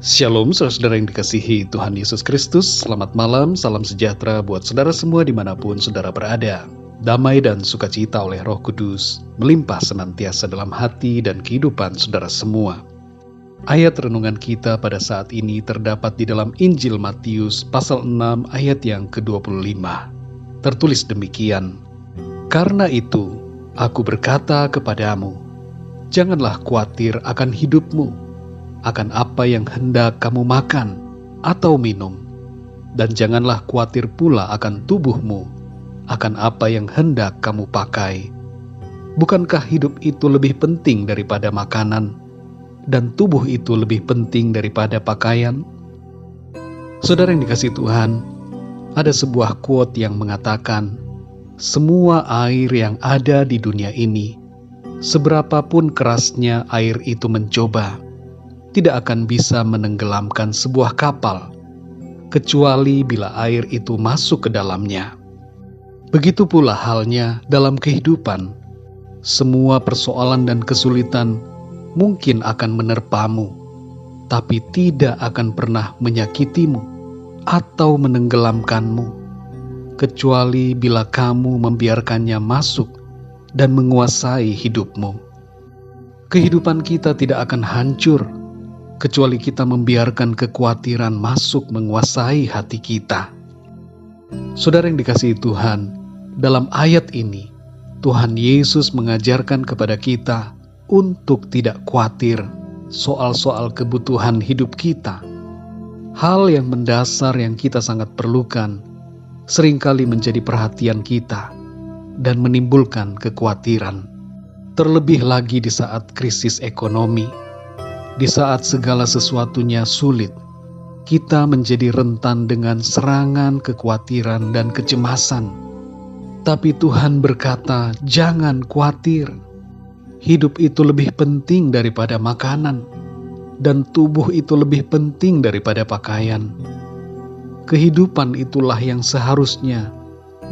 Shalom saudara yang dikasihi Tuhan Yesus Kristus. Selamat malam, salam sejahtera buat saudara semua dimanapun saudara berada. Damai dan sukacita oleh Roh Kudus melimpah senantiasa dalam hati dan kehidupan saudara semua. Ayat renungan kita pada saat ini terdapat di dalam Injil Matius pasal 6 ayat yang ke-25. Tertulis demikian, "Karena itu aku berkata kepadamu, janganlah khawatir akan hidupmu, akan apa yang hendak kamu makan atau minum, dan janganlah khawatir pula akan tubuhmu, akan apa yang hendak kamu pakai. Bukankah hidup itu lebih penting daripada makanan, dan tubuh itu lebih penting daripada pakaian?" Saudara yang dikasihi Tuhan, ada sebuah quote yang mengatakan, semua air yang ada di dunia ini, seberapapun kerasnya air itu mencoba, tidak akan bisa menenggelamkan sebuah kapal, kecuali bila air itu masuk ke dalamnya. Begitu pula halnya dalam kehidupan. Semua persoalan dan kesulitan mungkin akan menerpamu, tapi tidak akan pernah menyakitimu atau menenggelamkanmu, kecuali bila kamu membiarkannya masuk dan menguasai hidupmu. Kehidupan kita tidak akan hancur kecuali kita membiarkan kekhawatiran masuk menguasai hati kita. Saudara yang dikasihi Tuhan, dalam ayat ini Tuhan Yesus mengajarkan kepada kita untuk tidak khawatir soal-soal kebutuhan hidup kita. Hal yang mendasar yang kita sangat perlukan seringkali menjadi perhatian kita dan menimbulkan kekhawatiran. Terlebih lagi di saat krisis ekonomi, di saat segala sesuatunya sulit, kita menjadi rentan dengan serangan kekhawatiran dan kecemasan. Tapi Tuhan berkata, jangan khawatir. Hidup itu lebih penting daripada makanan, dan tubuh itu lebih penting daripada pakaian. Kehidupan itulah yang seharusnya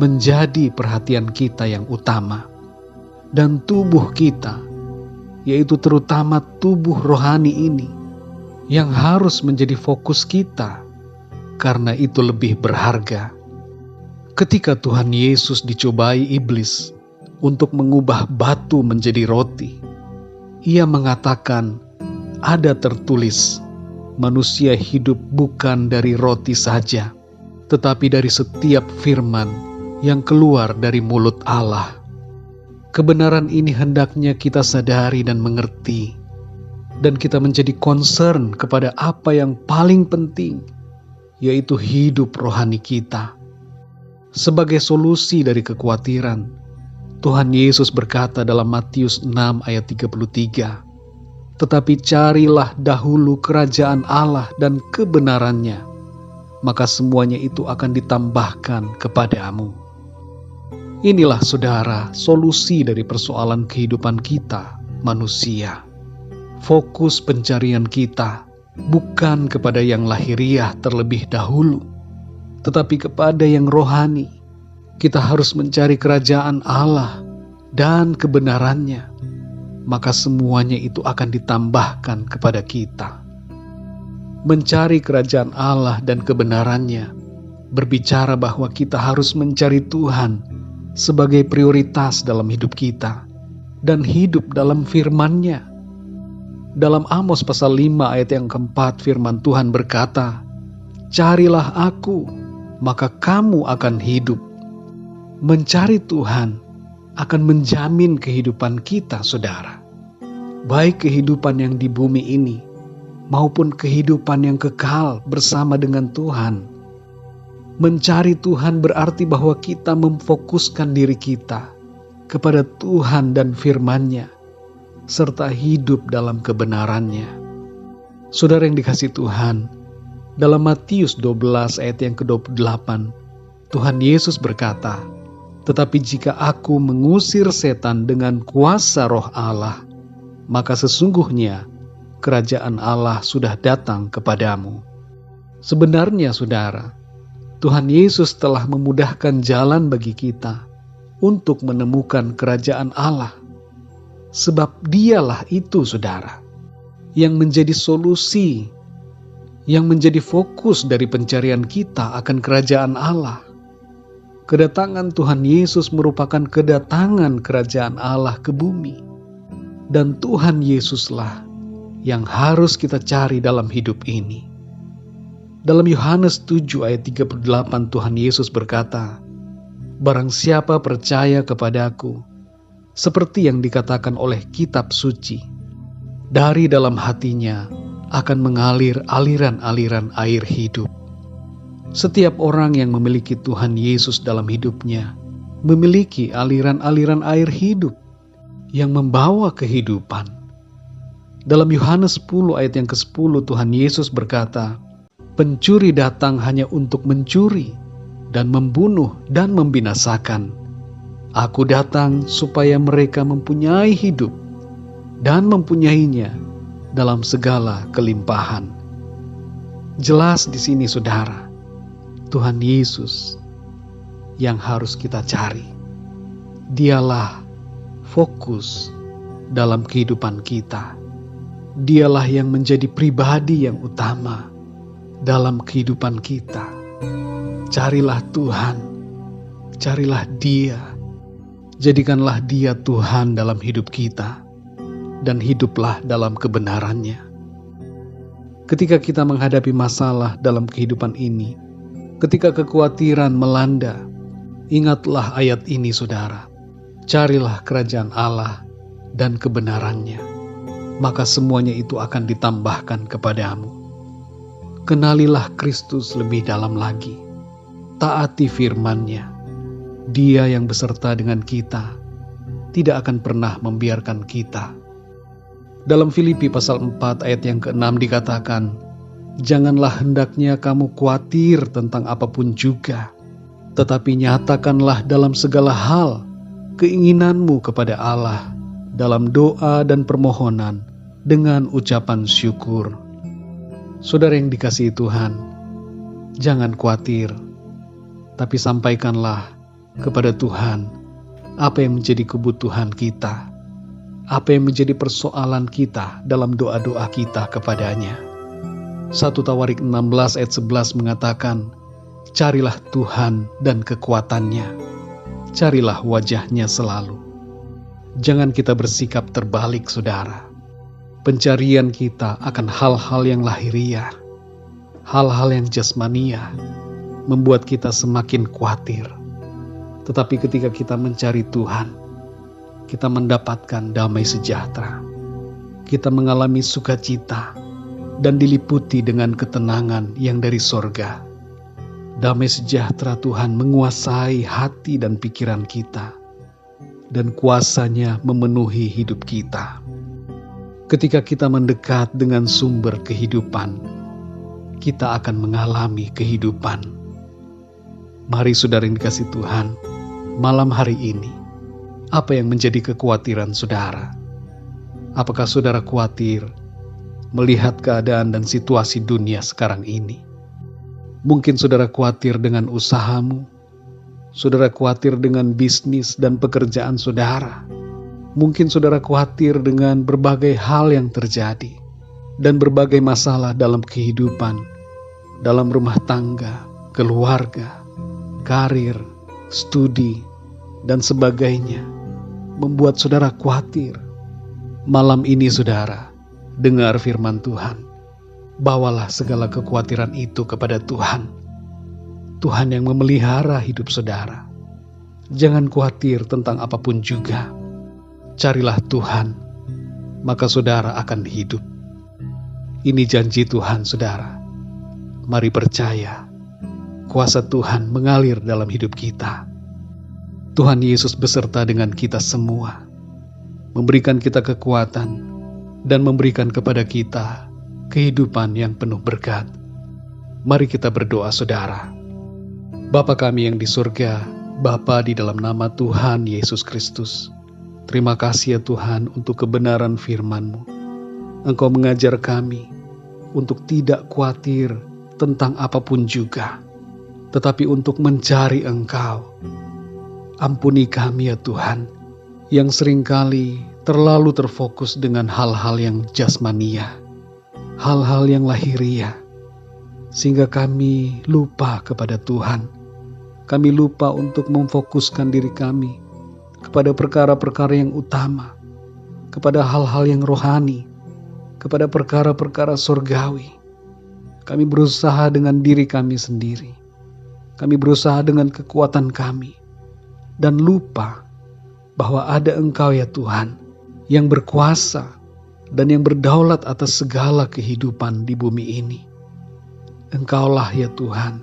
menjadi perhatian kita yang utama. Dan tubuh kita, yaitu terutama tubuh rohani ini, yang harus menjadi fokus kita, karena itu lebih berharga. Ketika Tuhan Yesus dicobai iblis untuk mengubah batu menjadi roti, Ia mengatakan, ada tertulis, manusia hidup bukan dari roti saja, tetapi dari setiap firman yang keluar dari mulut Allah. Kebenaran ini hendaknya kita sadari dan mengerti, dan kita menjadi concern kepada apa yang paling penting, yaitu hidup rohani kita. Sebagai solusi dari kekhawatiran, Tuhan Yesus berkata dalam Matius 6 ayat 33, "Tetapi carilah dahulu kerajaan Allah dan kebenarannya, maka semuanya itu akan ditambahkan kepadamu." Inilah saudara solusi dari persoalan kehidupan kita manusia. Fokus pencarian kita bukan kepada yang lahiriah terlebih dahulu, tetapi kepada yang rohani. Kita harus mencari kerajaan Allah dan kebenarannya, maka semuanya itu akan ditambahkan kepada kita. Mencari kerajaan Allah dan kebenarannya berbicara bahwa kita harus mencari Tuhan sebagai prioritas dalam hidup kita dan hidup dalam firman-Nya. Dalam Amos pasal 5 ayat yang keempat, firman Tuhan berkata, "Carilah Aku, maka kamu akan hidup." Mencari Tuhan akan menjamin kehidupan kita, saudara. Baik kehidupan yang di bumi ini maupun kehidupan yang kekal bersama dengan Tuhan. Mencari Tuhan berarti bahwa kita memfokuskan diri kita kepada Tuhan dan firman-Nya, serta hidup dalam kebenaran-Nya. Saudara yang dikasihi Tuhan, dalam Matius 12 ayat yang ke-28, Tuhan Yesus berkata, "Tetapi jika Aku mengusir setan dengan kuasa Roh Allah, maka sesungguhnya kerajaan Allah sudah datang kepadamu." Sebenarnya saudara, Tuhan Yesus telah memudahkan jalan bagi kita untuk menemukan kerajaan Allah. Sebab Dialah itu, saudara, yang menjadi solusi yang menjadi fokus dari pencarian kita akan kerajaan Allah. Kedatangan Tuhan Yesus merupakan kedatangan kerajaan Allah ke bumi. Dan Tuhan Yesuslah yang harus kita cari dalam hidup ini. Dalam Yohanes 7 ayat 38 Tuhan Yesus berkata, "Barang siapa percaya kepadaku, seperti yang dikatakan oleh kitab suci, dari dalam hatinya akan mengalir aliran-aliran air hidup." Setiap orang yang memiliki Tuhan Yesus dalam hidupnya memiliki aliran-aliran air hidup yang membawa kehidupan. Dalam Yohanes 10 ayat yang ke-10 Tuhan Yesus berkata, "Pencuri datang hanya untuk mencuri dan membunuh dan membinasakan. Aku datang supaya mereka mempunyai hidup dan mempunyainya dalam segala kelimpahan." Jelas di sini saudara, Tuhan Yesus yang harus kita cari. Dialah fokus dalam kehidupan kita. Dialah yang menjadi pribadi yang utama dalam kehidupan kita. Carilah Tuhan, carilah Dia. Jadikanlah Dia Tuhan dalam hidup kita dan hiduplah dalam kebenarannya. Ketika kita menghadapi masalah dalam kehidupan ini, ketika kekhawatiran melanda, ingatlah ayat ini saudara. Carilah kerajaan Allah dan kebenarannya, maka semuanya itu akan ditambahkan kepadamu. Kenalilah Kristus lebih dalam lagi. Taati firman-Nya. Dia yang beserta dengan kita tidak akan pernah membiarkan kita. Dalam Filipi pasal 4 ayat yang ke-6 dikatakan, "Janganlah hendaknya kamu khawatir tentang apapun juga, tetapi nyatakanlah dalam segala hal keinginanmu kepada Allah dalam doa dan permohonan dengan ucapan syukur." Saudara yang dikasihi Tuhan, jangan khawatir, tapi sampaikanlah kepada Tuhan apa yang menjadi kebutuhan kita, apa yang menjadi persoalan kita dalam doa-doa kita kepadanya. 1 Tawarik 16 ayat 11 mengatakan, "Carilah Tuhan dan kekuatannya, carilah wajahnya selalu." Jangan kita bersikap terbalik saudara. Pencarian kita akan hal-hal yang lahiriah, hal-hal yang jasmania, membuat kita semakin khawatir. Tetapi ketika kita mencari Tuhan, kita mendapatkan damai sejahtera. Kita mengalami sukacita dan diliputi dengan ketenangan yang dari sorga. Damai sejahtera Tuhan menguasai hati dan pikiran kita, dan kuasanya memenuhi hidup kita. Ketika kita mendekat dengan sumber kehidupan, kita akan mengalami kehidupan. Mari saudara yang dikasihi Tuhan, malam hari ini, apa yang menjadi kekhawatiran saudara? Apakah saudara khawatir melihat keadaan dan situasi dunia sekarang ini? Mungkin saudara khawatir dengan usahamu, saudara khawatir dengan bisnis dan pekerjaan saudara. Mungkin saudara khawatir dengan berbagai hal yang terjadi dan berbagai masalah dalam kehidupan, dalam rumah tangga, keluarga, karir, studi, dan sebagainya, membuat saudara khawatir. Malam ini saudara, dengar firman Tuhan. Bawalah segala kekhawatiran itu kepada Tuhan. Tuhan yang memelihara hidup saudara. Jangan khawatir tentang apapun juga. Carilah Tuhan, maka saudara akan hidup. Ini janji Tuhan saudara. Mari percaya, kuasa Tuhan mengalir dalam hidup kita. Tuhan Yesus beserta dengan kita semua, memberikan kita kekuatan dan memberikan kepada kita kehidupan yang penuh berkat. Mari kita berdoa saudara. Bapa kami yang di surga, Bapa di dalam nama Tuhan Yesus Kristus, terima kasih ya Tuhan untuk kebenaran firman-Mu. Engkau mengajar kami untuk tidak khawatir tentang apapun juga, tetapi untuk mencari Engkau. Ampuni kami ya Tuhan, yang seringkali terlalu terfokus dengan hal-hal yang jasmania, hal-hal yang lahiriah, sehingga kami lupa kepada Tuhan. Kami lupa untuk memfokuskan diri kami kepada perkara-perkara yang utama, kepada hal-hal yang rohani, kepada perkara-perkara surgawi. Kami berusaha dengan diri kami sendiri. Kami berusaha dengan kekuatan kami. Dan lupa bahwa ada Engkau ya Tuhan, yang berkuasa dan yang berdaulat atas segala kehidupan di bumi ini. Engkaulah ya Tuhan,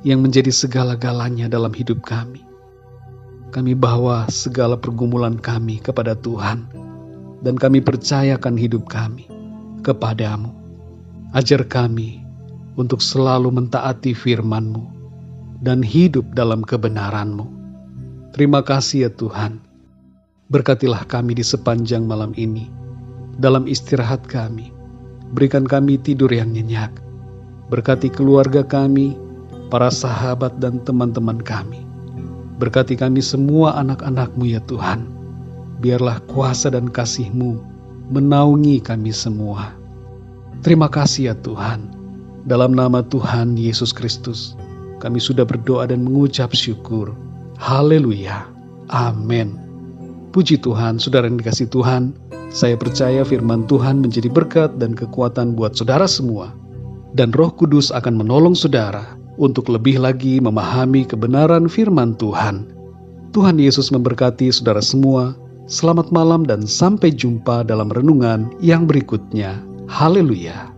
yang menjadi segala-galanya dalam hidup kami. Kami bawa segala pergumulan kami kepada Tuhan, dan kami percayakan hidup kami kepadamu. Ajar kami untuk selalu mentaati firman-Mu dan hidup dalam kebenaran-Mu. Terima kasih ya Tuhan. Berkatilah kami di sepanjang malam ini. Dalam istirahat kami, berikan kami tidur yang nyenyak. Berkati keluarga kami, para sahabat dan teman-teman kami. Berkati kami semua anak-anak-Mu ya Tuhan. Biarlah kuasa dan kasih-Mu menaungi kami semua. Terima kasih ya Tuhan. Dalam nama Tuhan Yesus Kristus, kami sudah berdoa dan mengucap syukur. Haleluya. Amin. Puji Tuhan, saudara yang dikasihi Tuhan. Saya percaya firman Tuhan menjadi berkat dan kekuatan buat saudara semua. Dan Roh Kudus akan menolong saudara untuk lebih lagi memahami kebenaran firman Tuhan. Tuhan Yesus memberkati saudara semua. Selamat malam dan sampai jumpa dalam renungan yang berikutnya. Haleluya.